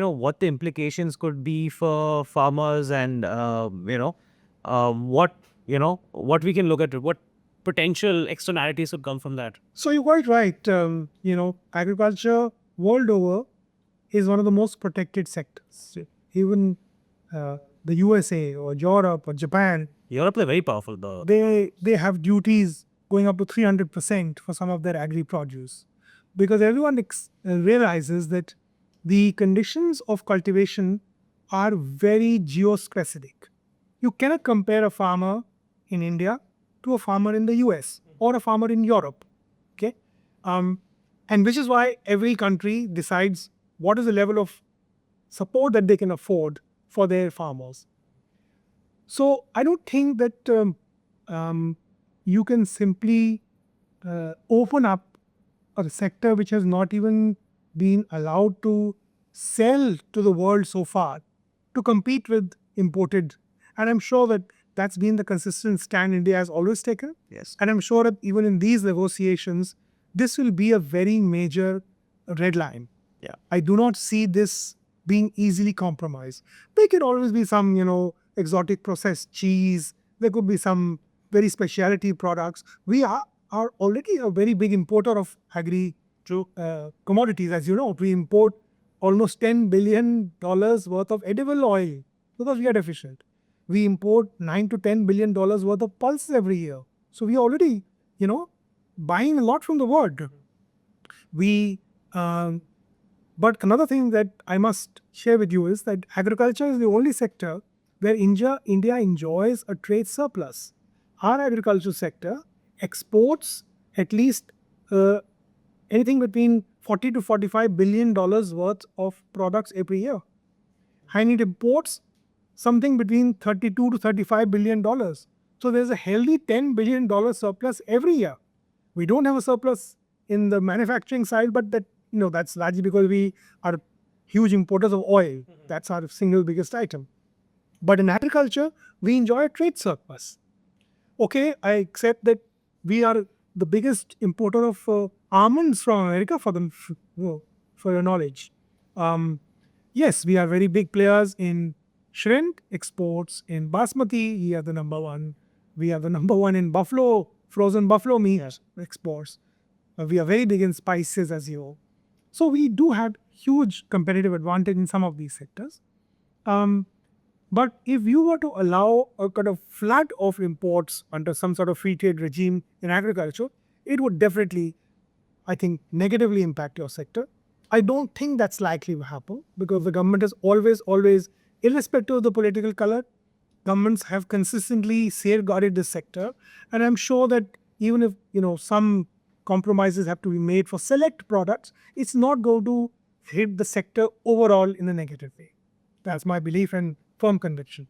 what the implications could be for farmers and, what we can look at, what potential externalities could come from that. So you're quite right. Agriculture world over is one of the most protected sectors. Even the USA or Europe or Japan, Europe is very powerful, though. they have duties going up to 300% for some of their agri-produce, because everyone realizes that the conditions of cultivation are very geospecific. You cannot compare a farmer in India to a farmer in the US or a farmer in Europe. Okay, and which is why every country decides what is the level of support that they can afford for their farmers. So I don't think that you can simply open up a sector which has not even been allowed to sell to the world so far to compete with imported. And I'm sure that that's been the consistent stand India has always taken. Yes. And I'm sure that even in these negotiations, this will be a very major red line. Yeah. I do not see this being easily compromised. There could always be some, exotic processed cheese. There could be some very specialty products. We are already a very big importer of agri commodities. As you know, we import almost $10 billion worth of edible oil because we are deficient. We import $9 to $10 billion worth of pulses every year. So we are already, buying a lot from the world. But another thing that I must share with you is that agriculture is the only sector where India enjoys a trade surplus. Our agriculture sector exports at least anything between $40 to $45 billion worth of products every year. And it imports something between $32 to $35 billion. So there's a healthy $10 billion surplus every year. We don't have a surplus in the manufacturing side, but that's largely because we are huge importers of oil. That's our single biggest item. But in agriculture, we enjoy a trade surplus. Okay, I accept that we are the biggest importer of almonds from America, for your knowledge. Yes, we are very big players in shrimp exports. In basmati, we are the number one. We are the number one in frozen buffalo meat exports. We are very big in spices, as you know. So we do have huge competitive advantage in some of these sectors. But if you were to allow a kind of flood of imports under some sort of free trade regime in agriculture, it would definitely, I think, negatively impact your sector. I don't think that's likely to happen because the government has always, irrespective of the political color, governments have consistently safeguarded this sector. And I'm sure that even if, some compromises have to be made for select products, it's not going to hit the sector overall in a negative way. That's my belief and firm conviction.